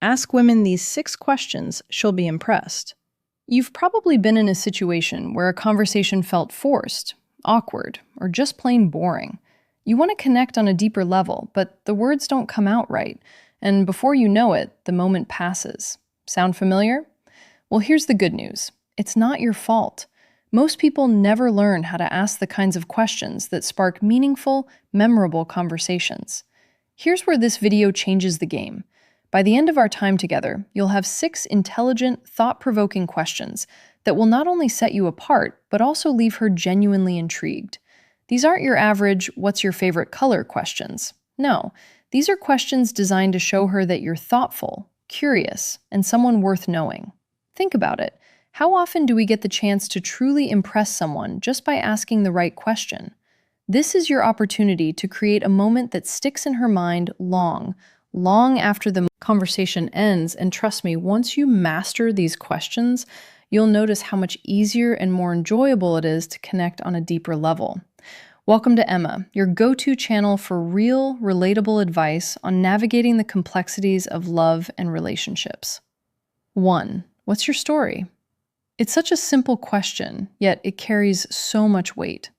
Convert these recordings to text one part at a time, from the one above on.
Ask women these 6 questions, she'll be impressed. You've probably been in a situation where a conversation felt forced, awkward, or just plain boring. You want to connect on a deeper level, but the words don't come out right, and before you know it, the moment passes. Sound familiar? Well, here's the good news. It's not your fault. Most people never learn how to ask the kinds of questions that spark meaningful, memorable conversations. Here's where this video changes the game. By the end of our time together, you'll have 6 intelligent, thought-provoking questions that will not only set you apart, but also leave her genuinely intrigued. These aren't your average, what's your favorite color questions. No, these are questions designed to show her that you're thoughtful, curious, and someone worth knowing. Think about it. How often do we get the chance to truly impress someone just by asking the right question? This is your opportunity to create a moment that sticks in her mind long after the conversation ends. And trust me, once you master these questions, you'll notice how much easier and more enjoyable it is to connect on a deeper level. Welcome to Emma, your go-to channel for real, relatable advice on navigating the complexities of love and relationships. 1. What's your story? It's such a simple question, yet it carries so much weight.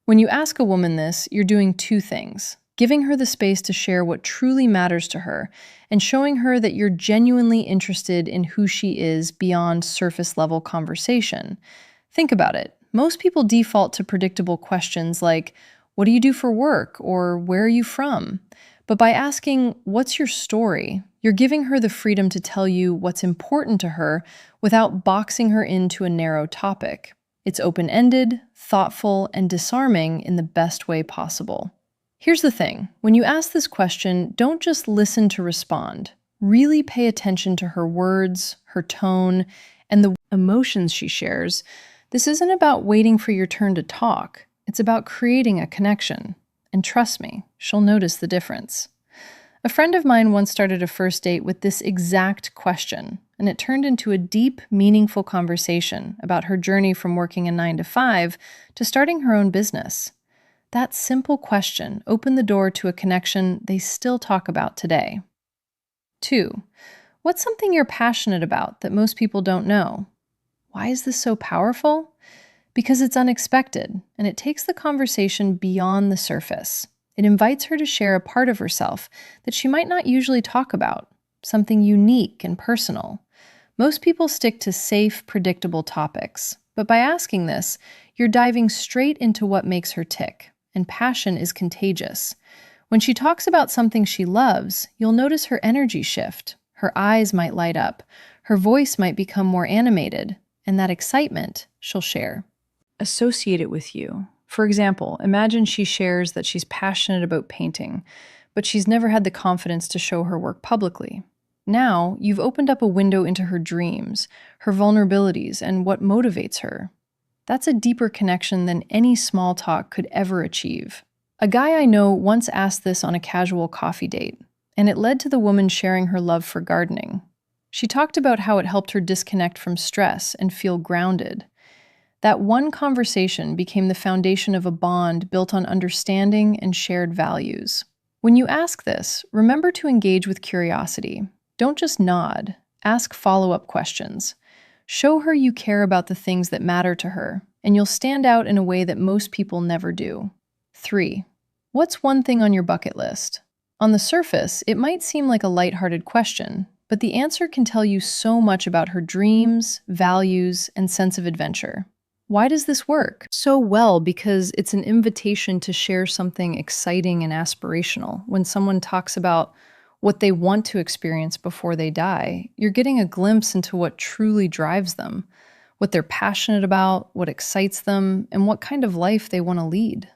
When you ask a woman this, you're doing 2 things: giving her the space to share what truly matters to her, and showing her that you're genuinely interested in who she is beyond surface-level conversation. Think about it. Most people default to predictable questions like, "What do you do for work?" or "Where are you from?" But by asking, "What's your story?" you're giving her the freedom to tell you what's important to her without boxing her into a narrow topic. It's open-ended, thoughtful, and disarming in the best way possible. Here's the thing. When you ask this question, don't just listen to respond. Really pay attention to her words, her tone, and the emotions she shares. This isn't about waiting for your turn to talk. It's about creating a connection. And trust me, she'll notice the difference. A friend of mine once started a first date with this exact question, and it turned into a deep, meaningful conversation about her journey from working a 9 to 5 to starting her own business. That simple question opened the door to a connection they still talk about today. 2. What's something you're passionate about that most people don't know? Why is this so powerful? Because it's unexpected, and it takes the conversation beyond the surface. It invites her to share a part of herself that she might not usually talk about, something unique and personal. Most people stick to safe, predictable topics, but by asking this, you're diving straight into what makes her tick, and passion is contagious. When she talks about something she loves, you'll notice her energy shift. Her eyes might light up, her voice might become more animated, and that excitement she'll share. Associate it with you. For example, imagine she shares that she's passionate about painting, but she's never had the confidence to show her work publicly. Now, you've opened up a window into her dreams, her vulnerabilities, and what motivates her. That's a deeper connection than any small talk could ever achieve. A guy I know once asked this on a casual coffee date, and it led to the woman sharing her love for gardening. She talked about how it helped her disconnect from stress and feel grounded. That one conversation became the foundation of a bond built on understanding and shared values. When you ask this, remember to engage with curiosity. Don't just nod. Ask follow-up questions. Show her you care about the things that matter to her, and you'll stand out in a way that most people never do. 3. What's one thing on your bucket list? On the surface, it might seem like a lighthearted question, but the answer can tell you so much about her dreams, values, and sense of adventure. Why does this work so well? Because it's an invitation to share something exciting and aspirational. When someone talks about what they want to experience before they die, you're getting a glimpse into what truly drives them, what they're passionate about, what excites them, and what kind of life they want to lead.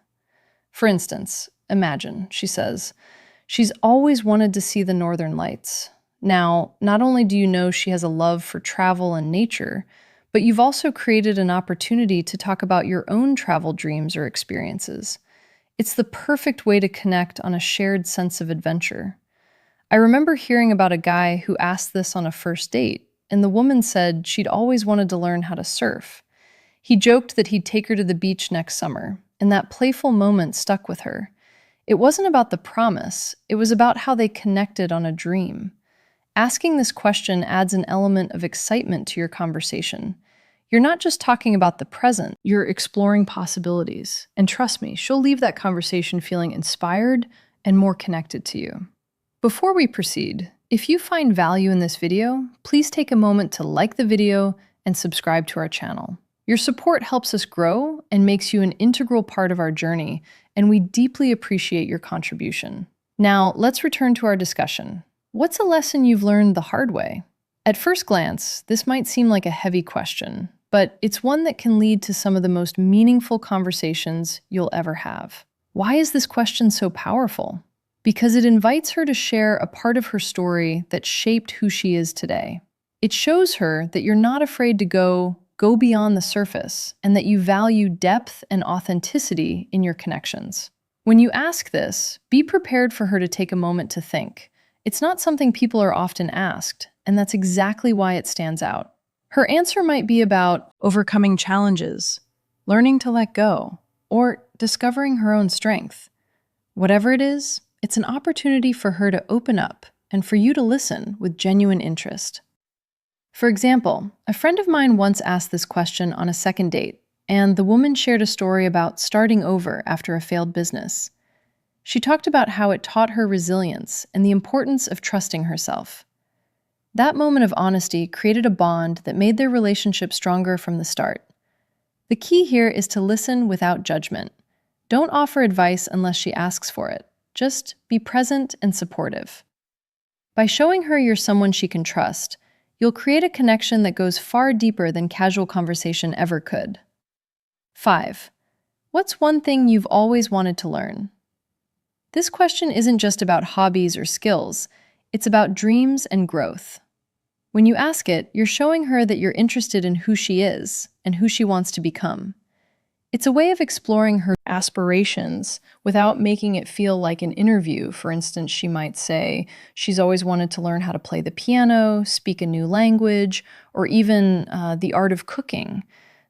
For instance, imagine, she says, she's always wanted to see the Northern Lights. Now, not only do you know she has a love for travel and nature, but you've also created an opportunity to talk about your own travel dreams or experiences. It's the perfect way to connect on a shared sense of adventure. I remember hearing about a guy who asked this on a first date, and the woman said she'd always wanted to learn how to surf. He joked that he'd take her to the beach next summer, and that playful moment stuck with her. It wasn't about the promise, it was about how they connected on a dream. Asking this question adds an element of excitement to your conversation. You're not just talking about the present, you're exploring possibilities. And trust me, she'll leave that conversation feeling inspired and more connected to you. Before we proceed, if you find value in this video, please take a moment to like the video and subscribe to our channel. Your support helps us grow and makes you an integral part of our journey, and we deeply appreciate your contribution. Now, let's return to our discussion. What's a lesson you've learned the hard way? At first glance, this might seem like a heavy question, but it's one that can lead to some of the most meaningful conversations you'll ever have. Why is this question so powerful? Because it invites her to share a part of her story that shaped who she is today. It shows her that you're not afraid to go beyond the surface and that you value depth and authenticity in your connections. When you ask this, be prepared for her to take a moment to think. It's not something people are often asked, and that's exactly why it stands out. Her answer might be about overcoming challenges, learning to let go, or discovering her own strength. Whatever it is, it's an opportunity for her to open up and for you to listen with genuine interest. For example, a friend of mine once asked this question on a second date, and the woman shared a story about starting over after a failed business. She talked about how it taught her resilience and the importance of trusting herself. That moment of honesty created a bond that made their relationship stronger from the start. The key here is to listen without judgment. Don't offer advice unless she asks for it. Just be present and supportive. By showing her you're someone she can trust, you'll create a connection that goes far deeper than casual conversation ever could. 5. What's one thing you've always wanted to learn? This question isn't just about hobbies or skills, it's about dreams and growth. When you ask it, you're showing her that you're interested in who she is and who she wants to become. It's a way of exploring her aspirations without making it feel like an interview. For instance, she might say she's always wanted to learn how to play the piano, speak a new language, or even the art of cooking.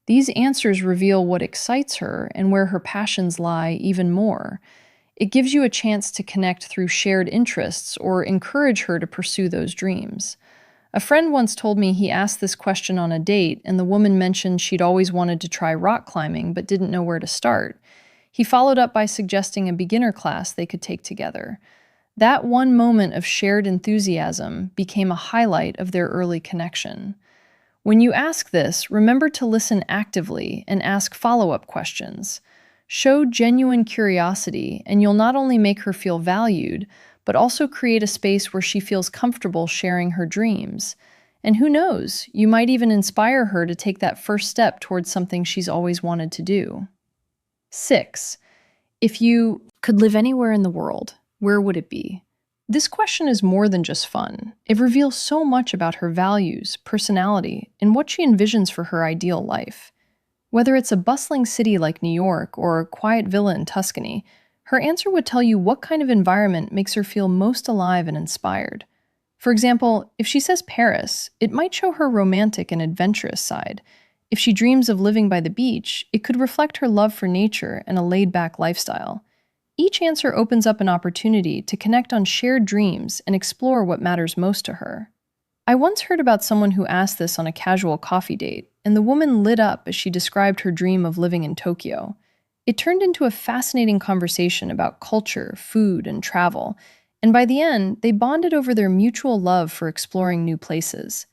These answers reveal what excites her and where her passions lie even more. It gives you a chance to connect through shared interests or encourage her to pursue those dreams. A friend once told me he asked this question on a date, and the woman mentioned she'd always wanted to try rock climbing but didn't know where to start. He followed up by suggesting a beginner class they could take together. That one moment of shared enthusiasm became a highlight of their early connection. When you ask this, remember to listen actively and ask follow-up questions. Show genuine curiosity, and you'll not only make her feel valued, but also create a space where she feels comfortable sharing her dreams. And who knows, you might even inspire her to take that first step towards something she's always wanted to do. 6. If you could live anywhere in the world, where would it be? This question is more than just fun. It reveals so much about her values, personality, and what she envisions for her ideal life. Whether it's a bustling city like New York or a quiet villa in Tuscany, her answer would tell you what kind of environment makes her feel most alive and inspired. For example, if she says Paris, it might show her romantic and adventurous side. If she dreams of living by the beach, it could reflect her love for nature and a laid-back lifestyle. Each answer opens up an opportunity to connect on shared dreams and explore what matters most to her. I once heard about someone who asked this on a casual coffee date, and the woman lit up as she described her dream of living in Tokyo. It turned into a fascinating conversation about culture, food, and travel, and by the end, they bonded over their mutual love for exploring new places.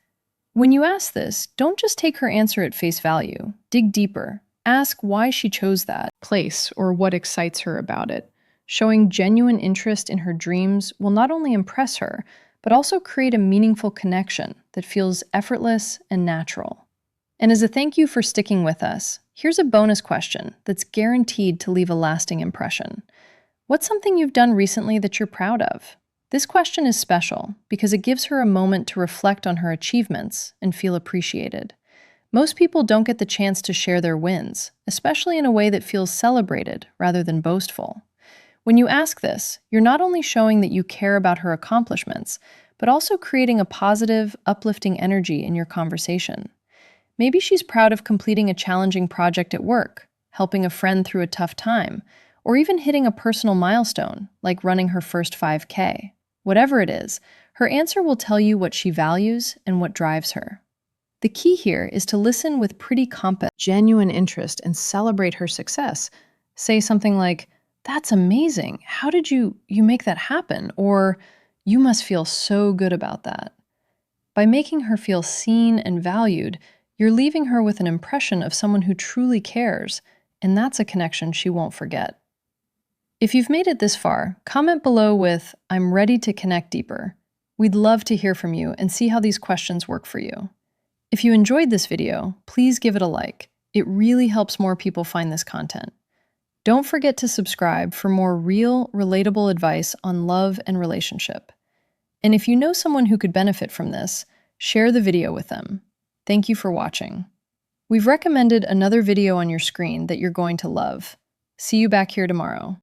When you ask this, don't just take her answer at face value. Dig deeper. Ask why she chose that place or what excites her about it. Showing genuine interest in her dreams will not only impress her, but also create a meaningful connection that feels effortless and natural. And as a thank you for sticking with us, here's a bonus question that's guaranteed to leave a lasting impression. What's something you've done recently that you're proud of? This question is special because it gives her a moment to reflect on her achievements and feel appreciated. Most people don't get the chance to share their wins, especially in a way that feels celebrated rather than boastful. When you ask this, you're not only showing that you care about her accomplishments, but also creating a positive, uplifting energy in your conversation. Maybe she's proud of completing a challenging project at work, helping a friend through a tough time, or even hitting a personal milestone, like running her first 5K. Whatever it is, Her answer will tell you what she values and what drives her. The key here is to listen with pretty competent, genuine interest and celebrate her success. Say something like, "That's amazing. How did you make that happen?" Or, "You must feel so good about that." By making her feel seen and valued, you're leaving her with an impression of someone who truly cares, and that's a connection she won't forget. If you've made it this far, comment below with, "I'm ready to connect deeper." We'd love to hear from you and see how these questions work for you. If you enjoyed this video, please give it a like. It really helps more people find this content. Don't forget to subscribe for more real, relatable advice on love and relationship. And if you know someone who could benefit from this, share the video with them. Thank you for watching. We've recommended another video on your screen that you're going to love. See you back here tomorrow.